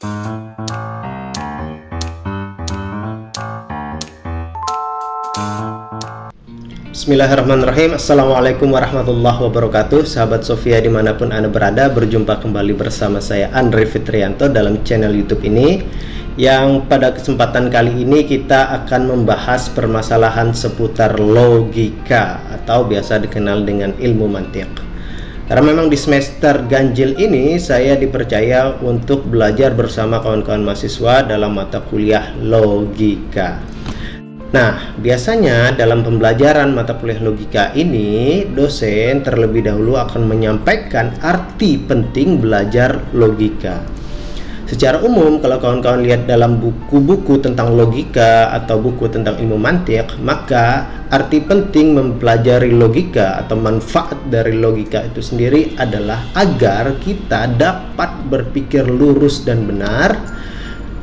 Bismillahirrahmanirrahim. Assalamualaikum warahmatullahi wabarakatuh. Sahabat Sofia dimanapun Anda berada, berjumpa kembali bersama saya Andre Fitrianto dalam channel YouTube ini, yang pada kesempatan kali ini kita akan membahas permasalahan seputar logika atau biasa dikenal dengan ilmu mantiq. Karena memang di semester ganjil ini saya dipercaya untuk belajar bersama kawan-kawan mahasiswa dalam mata kuliah logika. Nah, biasanya dalam pembelajaran mata kuliah logika ini, dosen terlebih dahulu akan menyampaikan arti penting belajar logika. Secara umum, kalau kawan-kawan lihat dalam buku-buku tentang logika atau buku tentang ilmu mantiq, maka arti penting mempelajari logika atau manfaat dari logika itu sendiri adalah agar kita dapat berpikir lurus dan benar,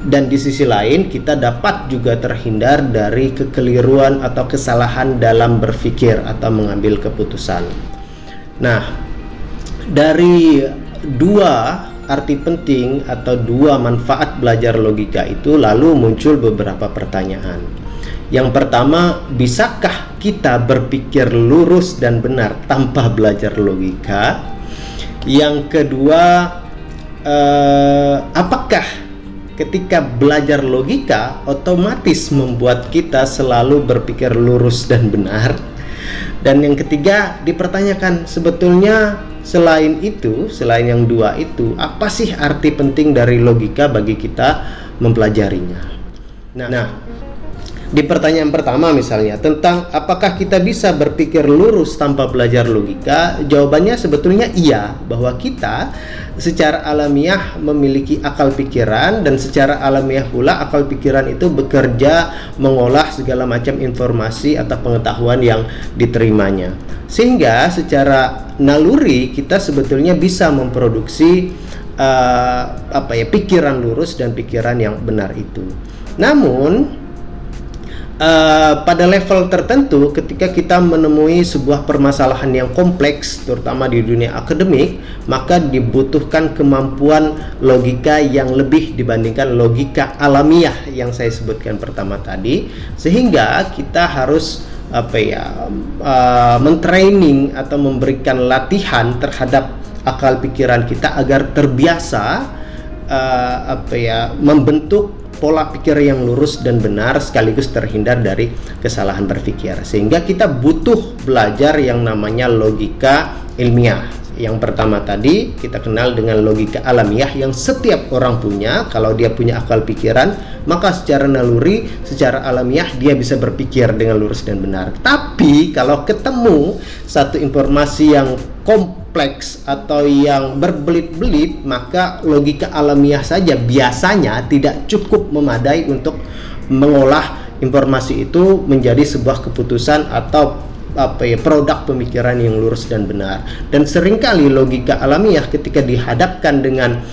dan di sisi lain kita dapat juga terhindar dari kekeliruan atau kesalahan dalam berpikir atau mengambil keputusan. Nah, dari dua arti penting atau dua manfaat belajar logika itu lalu muncul beberapa pertanyaan. Yang pertama, bisakah kita berpikir lurus dan benar tanpa belajar logika? Yang kedua, apakah ketika belajar logika otomatis membuat kita selalu berpikir lurus dan benar? Dan yang ketiga, dipertanyakan sebetulnya selain itu, selain yang dua itu, apa sih arti penting dari logika bagi kita mempelajarinya? Nah, di pertanyaan pertama misalnya tentang apakah kita bisa berpikir lurus tanpa belajar logika, jawabannya sebetulnya iya, bahwa kita secara alamiah memiliki akal pikiran, dan secara alamiah pula akal pikiran itu bekerja mengolah segala macam informasi atau pengetahuan yang diterimanya, sehingga secara naluri kita sebetulnya bisa memproduksi pikiran lurus dan pikiran yang benar itu. Namun pada level tertentu, ketika kita menemui sebuah permasalahan yang kompleks, terutama di dunia akademik, maka dibutuhkan kemampuan logika yang lebih dibandingkan logika alamiah yang saya sebutkan pertama tadi, sehingga kita harus mentraining atau memberikan latihan terhadap akal pikiran kita agar terbiasa membentuk pola pikir yang lurus dan benar sekaligus terhindar dari kesalahan berpikir, sehingga kita butuh belajar yang namanya logika ilmiah. Yang pertama tadi kita kenal dengan logika alamiah yang setiap orang punya. Kalau dia punya akal pikiran, maka secara naluri, secara alamiah dia bisa berpikir dengan lurus dan benar. Tapi kalau ketemu satu informasi yang kompleks atau yang berbelit-belit, maka logika alamiah saja biasanya tidak cukup memadai untuk mengolah informasi itu menjadi sebuah keputusan atau produk pemikiran yang lurus dan benar. Dan seringkali logika alamiah ketika dihadapkan dengan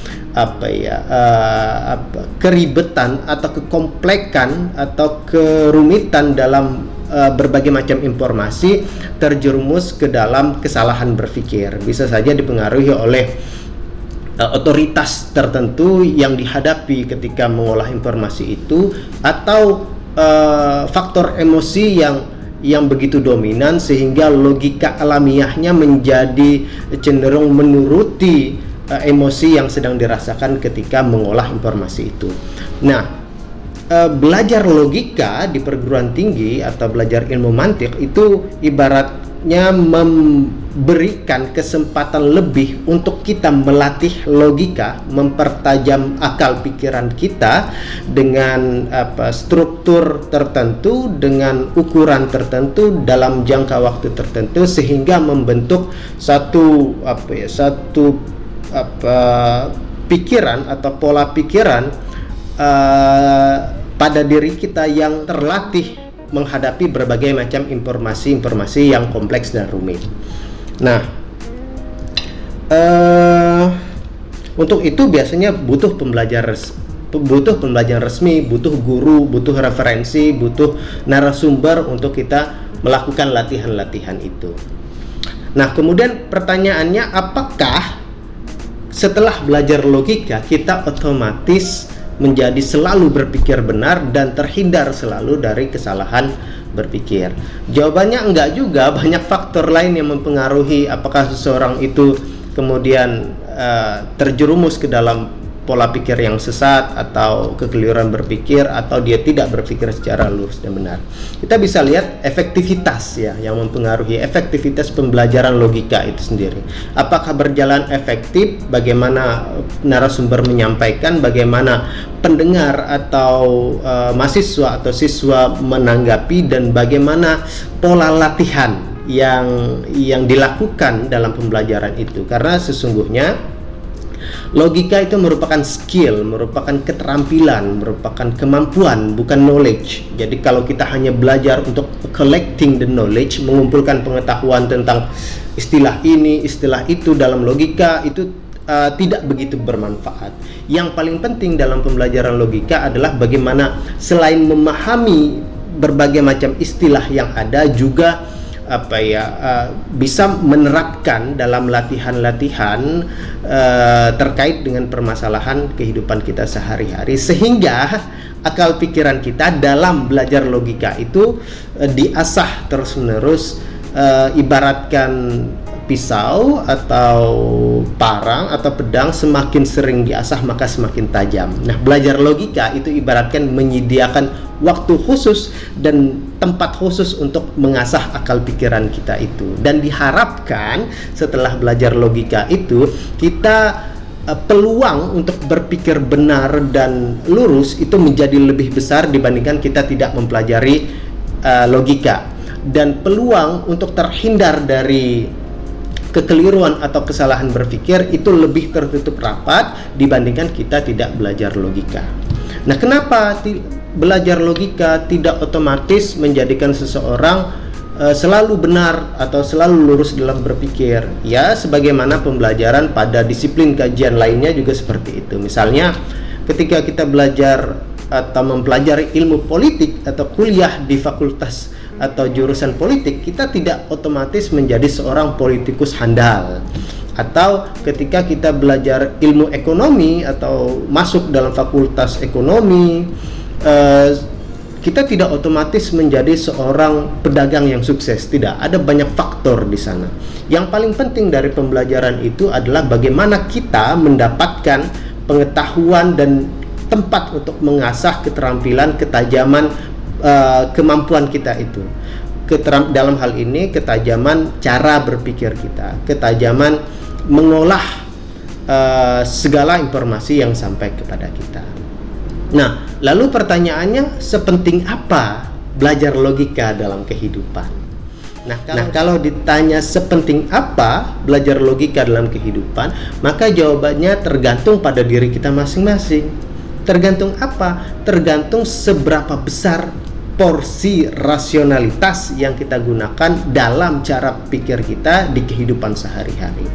keribetan atau kekomplekan atau kerumitan dalam berbagai macam informasi, terjerumus ke dalam kesalahan berpikir. Bisa saja dipengaruhi oleh otoritas tertentu yang dihadapi ketika mengolah informasi itu, atau faktor emosi yang begitu dominan sehingga logika alamiahnya menjadi cenderung menuruti emosi yang sedang dirasakan ketika mengolah informasi itu. Nah, belajar logika di perguruan tinggi atau belajar ilmu mantiq itu ibaratnya memberikan kesempatan lebih untuk kita melatih logika, mempertajam akal pikiran kita dengan struktur tertentu, dengan ukuran tertentu, dalam jangka waktu tertentu, sehingga membentuk satu pikiran atau pola pikiran pada diri kita yang terlatih menghadapi berbagai macam informasi yang kompleks dan rumit. Nah, untuk itu biasanya butuh pembelajaran resmi, butuh guru, butuh referensi, butuh narasumber untuk kita melakukan latihan-latihan itu. Nah, kemudian pertanyaannya, apakah setelah belajar logika, kita otomatis menjadi selalu berpikir benar dan terhindar selalu dari kesalahan berpikir? Jawabannya enggak juga. Banyak faktor lain yang mempengaruhi apakah seseorang itu kemudian terjerumus ke dalam pola pikir yang sesat atau kekeliruan berpikir, atau dia tidak berpikir secara lurus dan benar. Kita bisa lihat efektivitas ya, yang mempengaruhi efektivitas pembelajaran logika itu sendiri. Apakah berjalan efektif, bagaimana narasumber menyampaikan, bagaimana pendengar atau mahasiswa atau siswa menanggapi, dan bagaimana pola latihan yang dilakukan dalam pembelajaran itu. Karena sesungguhnya logika itu merupakan skill, merupakan keterampilan, merupakan kemampuan, bukan knowledge. Jadi kalau kita hanya belajar untuk collecting the knowledge, mengumpulkan pengetahuan tentang istilah ini, istilah itu dalam logika, itu tidak begitu bermanfaat. Yang paling penting dalam pembelajaran logika adalah bagaimana selain memahami berbagai macam istilah yang ada, juga bisa menerapkan dalam latihan-latihan terkait dengan permasalahan kehidupan kita sehari-hari, sehingga akal pikiran kita dalam belajar logika itu diasah terus-menerus. Ibaratkan pisau atau parang atau pedang, semakin sering diasah maka semakin tajam. Nah, belajar logika itu ibaratkan menyediakan waktu khusus dan tempat khusus untuk mengasah akal pikiran kita itu. Dan diharapkan setelah belajar logika itu, kita peluang untuk berpikir benar dan lurus itu menjadi lebih besar dibandingkan kita tidak mempelajari logika. Dan peluang untuk terhindar dari kekeliruan atau kesalahan berpikir itu lebih tertutup rapat dibandingkan kita tidak belajar logika. Nah, kenapa belajar logika tidak otomatis menjadikan seseorang selalu benar atau selalu lurus dalam berpikir? Ya, sebagaimana pembelajaran pada disiplin kajian lainnya juga seperti itu. Misalnya ketika kita belajar atau mempelajari ilmu politik atau kuliah di fakultas atau jurusan politik, kita tidak otomatis menjadi seorang politikus handal. Atau ketika kita belajar ilmu ekonomi atau masuk dalam fakultas ekonomi, kita tidak otomatis menjadi seorang pedagang yang sukses. Tidak, ada banyak faktor di sana. Yang paling penting dari pembelajaran itu adalah bagaimana kita mendapatkan pengetahuan dan tempat untuk mengasah keterampilan, ketajaman, kemampuan kita itu. Dalam hal ini ketajaman cara berpikir kita, ketajaman mengolah segala informasi yang sampai kepada kita. Nah, lalu pertanyaannya, sepenting apa belajar logika dalam kehidupan? Nah, kalau ditanya sepenting apa belajar logika dalam kehidupan, maka jawabannya tergantung pada diri kita masing-masing. Tergantung apa? Tergantung seberapa besar porsi rasionalitas yang kita gunakan dalam cara pikir kita di kehidupan sehari-hari.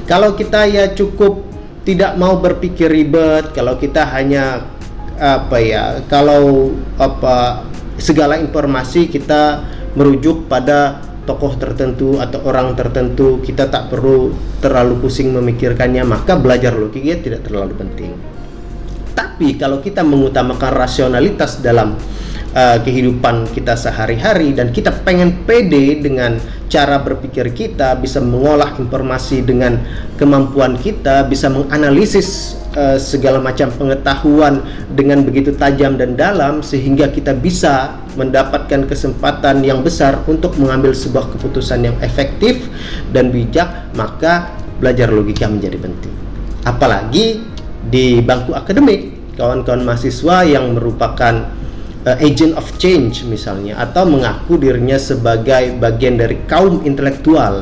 Kalau kita ya cukup tidak mau berpikir ribet, kalau kita hanya segala informasi kita merujuk pada tokoh tertentu atau orang tertentu, kita tak perlu terlalu pusing memikirkannya, maka belajar logika tidak terlalu penting. Tapi kalau kita mengutamakan rasionalitas dalam kehidupan kita sehari-hari, dan kita pengen pede dengan cara berpikir kita, bisa mengolah informasi dengan kemampuan kita, bisa menganalisis segala macam pengetahuan dengan begitu tajam dan dalam, sehingga kita bisa mendapatkan kesempatan yang besar untuk mengambil sebuah keputusan yang efektif dan bijak, maka belajar logika menjadi penting. Apalagi di bangku akademik, kawan-kawan mahasiswa yang merupakan agent of change misalnya, atau mengaku dirinya sebagai bagian dari kaum intelektual,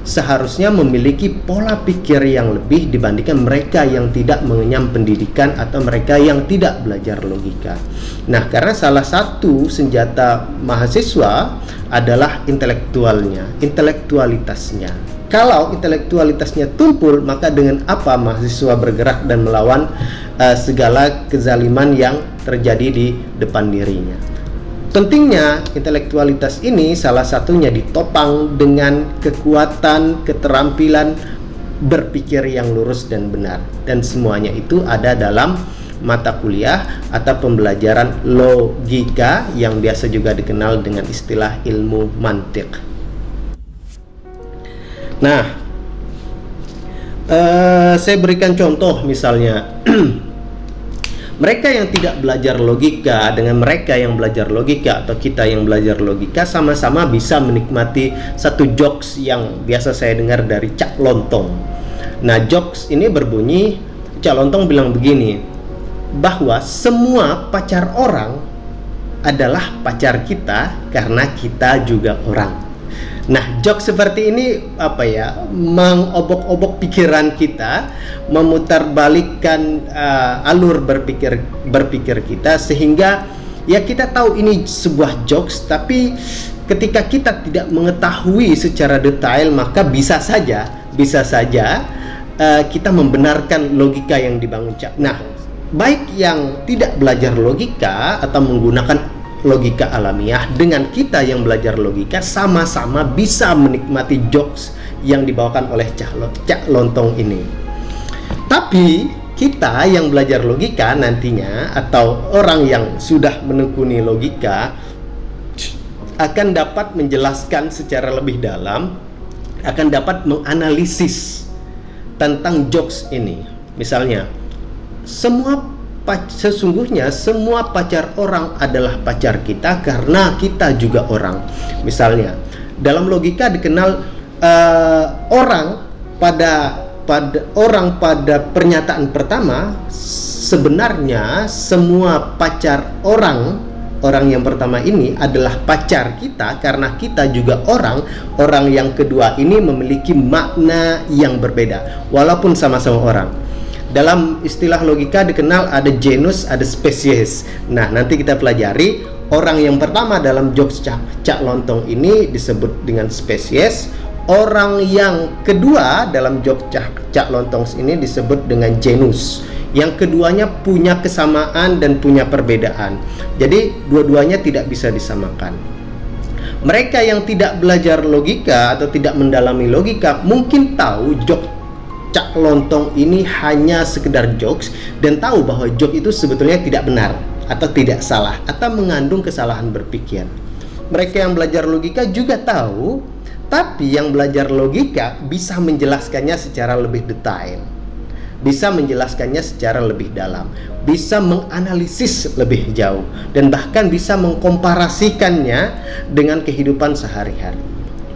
seharusnya memiliki pola pikir yang lebih dibandingkan mereka yang tidak mengenyam pendidikan atau mereka yang tidak belajar logika. Nah, karena salah satu senjata mahasiswa adalah intelektualnya, intelektualitasnya. Kalau intelektualitasnya tumpul, maka dengan apa mahasiswa bergerak dan melawan segala kezaliman yang terjadi di depan dirinya? Pentingnya intelektualitas ini salah satunya ditopang dengan kekuatan, keterampilan berpikir yang lurus dan benar. Dan semuanya itu ada dalam mata kuliah atau pembelajaran logika yang biasa juga dikenal dengan istilah ilmu mantik. Nah, saya berikan contoh misalnya mereka yang tidak belajar logika dengan mereka yang belajar logika atau kita yang belajar logika sama-sama bisa menikmati satu jokes yang biasa saya dengar dari Cak Lontong. Nah, jokes ini berbunyi, Cak Lontong bilang begini, bahwa semua pacar orang adalah pacar kita karena kita juga orang. Nah, jokes seperti ini mengobok-obok pikiran kita, memutarbalikkan alur berpikir kita, sehingga ya kita tahu ini sebuah jokes, tapi ketika kita tidak mengetahui secara detail maka bisa saja kita membenarkan logika yang dibangun. Nah, baik yang tidak belajar logika atau menggunakan logika alamiah dengan kita yang belajar logika sama-sama bisa menikmati jokes yang dibawakan oleh Cak Lontong ini. Tapi kita yang belajar logika nantinya atau orang yang sudah menekuni logika akan dapat menjelaskan secara lebih dalam, akan dapat menganalisis tentang jokes ini. Misalnya, sesungguhnya semua pacar orang adalah pacar kita karena kita juga orang. Misalnya, dalam logika dikenal orang pada pernyataan pertama, sebenarnya semua pacar orang yang pertama ini adalah pacar kita karena kita juga orang. Orang yang kedua ini memiliki makna yang berbeda walaupun sama-sama orang. Dalam istilah logika dikenal ada genus, ada spesies. Nah, nanti kita pelajari orang yang pertama dalam jokes Cak Lontong ini disebut dengan spesies. Orang yang kedua dalam jokes Cak Lontong ini disebut dengan genus. Yang keduanya punya kesamaan dan punya perbedaan. Jadi dua-duanya tidak bisa disamakan. Mereka yang tidak belajar logika atau tidak mendalami logika mungkin tahu jokes Cak Lontong ini hanya sekedar jokes dan tahu bahwa joke itu sebetulnya tidak benar atau tidak salah atau mengandung kesalahan berpikir. Mereka yang belajar logika juga tahu, tapi yang belajar logika bisa menjelaskannya secara lebih detail, bisa menjelaskannya secara lebih dalam, bisa menganalisis lebih jauh, dan bahkan bisa mengkomparasikannya dengan kehidupan sehari-hari.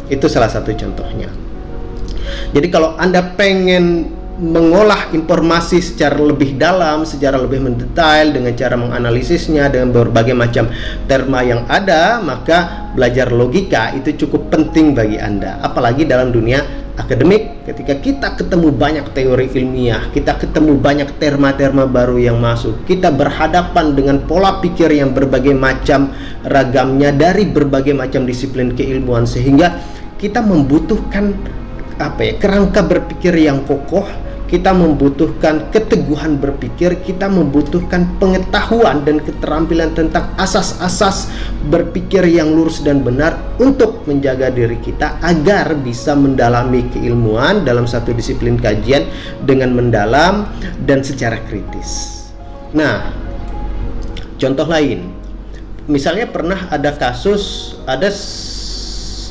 Itu salah satu contohnya. Jadi kalau Anda pengen mengolah informasi secara lebih dalam, secara lebih mendetail dengan cara menganalisisnya dengan berbagai macam terma yang ada, maka belajar logika itu cukup penting bagi Anda. Apalagi dalam dunia akademik, ketika kita ketemu banyak teori ilmiah, kita ketemu banyak terma-terma baru yang masuk, kita berhadapan dengan pola pikir yang berbagai macam ragamnya dari berbagai macam disiplin keilmuan, sehingga kita membutuhkan kerangka berpikir yang kokoh, kita membutuhkan keteguhan berpikir, kita membutuhkan pengetahuan dan keterampilan tentang asas-asas berpikir yang lurus dan benar untuk menjaga diri kita agar bisa mendalami keilmuan dalam satu disiplin kajian dengan mendalam dan secara kritis. Nah, contoh lain, misalnya pernah ada kasus, ada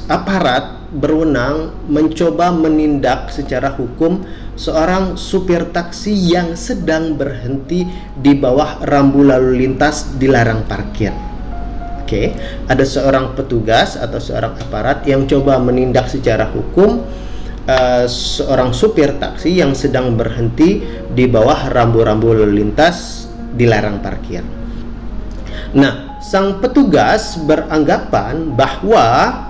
aparat berwenang mencoba menindak secara hukum seorang supir taksi yang sedang berhenti di bawah rambu lalu lintas dilarang parkir. Oke, ada seorang petugas atau seorang aparat yang coba menindak secara hukum seorang supir taksi yang sedang berhenti di bawah rambu-rambu lalu lintas dilarang parkir. Nah, sang petugas beranggapan bahwa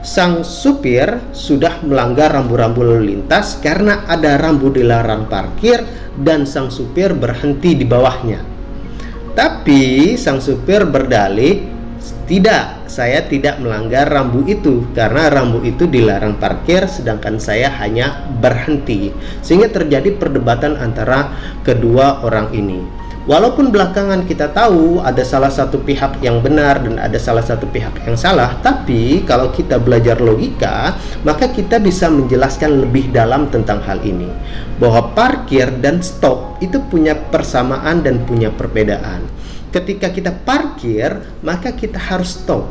sang supir sudah melanggar rambu-rambu lalu lintas karena ada rambu dilarang parkir dan sang supir berhenti di bawahnya. Tapi sang supir berdalih, tidak, saya tidak melanggar rambu itu karena rambu itu dilarang parkir sedangkan saya hanya berhenti. Sehingga terjadi perdebatan antara kedua orang ini. Walaupun belakangan kita tahu ada salah satu pihak yang benar dan ada salah satu pihak yang salah, tapi kalau kita belajar logika, maka kita bisa menjelaskan lebih dalam tentang hal ini. Bahwa parkir dan stop itu punya persamaan dan punya perbedaan. Ketika kita parkir, maka kita harus stop.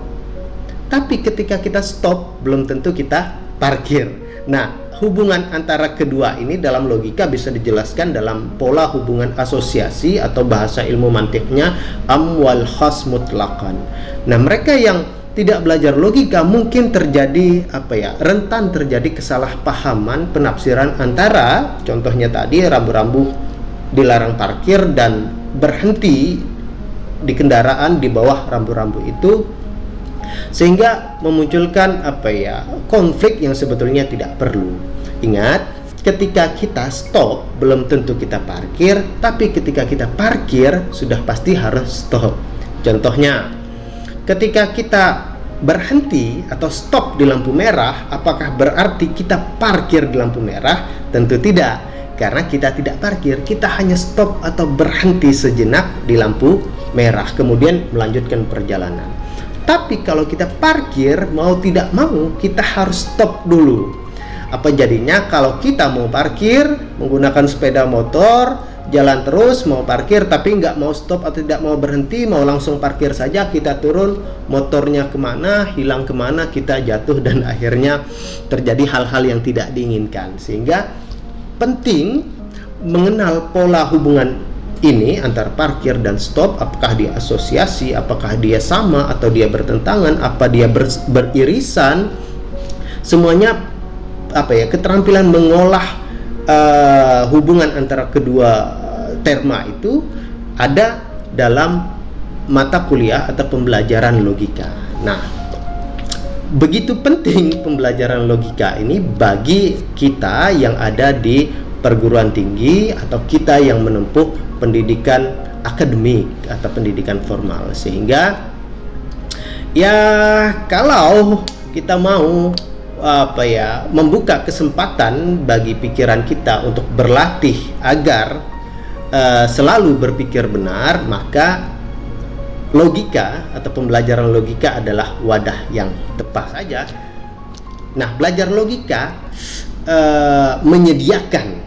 Tapi ketika kita stop, belum tentu kita parkir. Nah, hubungan antara kedua ini dalam logika bisa dijelaskan dalam pola hubungan asosiasi atau bahasa ilmu mantiknya am wal khas mutlaqan. Nah, mereka yang tidak belajar logika mungkin terjadi rentan terjadi kesalahpahaman penafsiran antara contohnya tadi rambu-rambu dilarang parkir dan berhenti di kendaraan di bawah rambu-rambu itu, sehingga memunculkan konflik yang sebetulnya tidak perlu. Ingat, ketika kita stop belum tentu kita parkir, tapi ketika kita parkir sudah pasti harus stop. Contohnya, ketika kita berhenti atau stop di lampu merah, apakah berarti kita parkir di lampu merah? Tentu tidak, karena kita tidak parkir, kita hanya stop atau berhenti sejenak di lampu merah, kemudian melanjutkan perjalanan. Tapi kalau kita parkir, mau tidak mau kita harus stop dulu. Apa jadinya kalau kita mau parkir menggunakan sepeda motor, jalan terus mau parkir tapi nggak mau stop atau tidak mau berhenti, mau langsung parkir saja, kita turun, motornya kemana, hilang kemana, kita jatuh dan akhirnya terjadi hal-hal yang tidak diinginkan. Sehingga penting mengenal pola hubungan ini antara parkir dan stop, apakah dia asosiasi, apakah dia sama atau dia bertentangan, apa dia beririsan. Semuanya keterampilan mengolah hubungan antara kedua terma itu ada dalam mata kuliah atau pembelajaran logika. Nah, begitu penting pembelajaran logika ini bagi kita yang ada di perguruan tinggi atau kita yang menempuh pendidikan akademik atau pendidikan formal. Sehingga ya kalau kita mau membuka kesempatan bagi pikiran kita untuk berlatih agar selalu berpikir benar, maka logika atau pembelajaran logika adalah wadah yang tepat saja. Nah, belajar logika menyediakan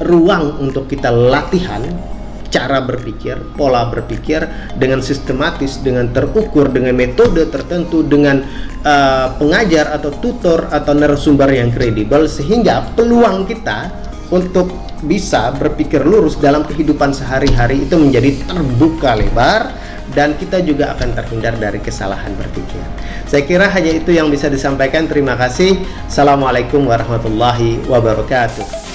ruang untuk kita latihan cara berpikir, pola berpikir dengan sistematis, dengan terukur, dengan metode tertentu, dengan pengajar atau tutor atau narasumber yang kredibel, sehingga peluang kita untuk bisa berpikir lurus dalam kehidupan sehari-hari itu menjadi terbuka lebar, dan kita juga akan terhindar dari kesalahan berpikir. Saya kira hanya itu yang bisa disampaikan. Terima kasih. Assalamualaikum warahmatullahi wabarakatuh.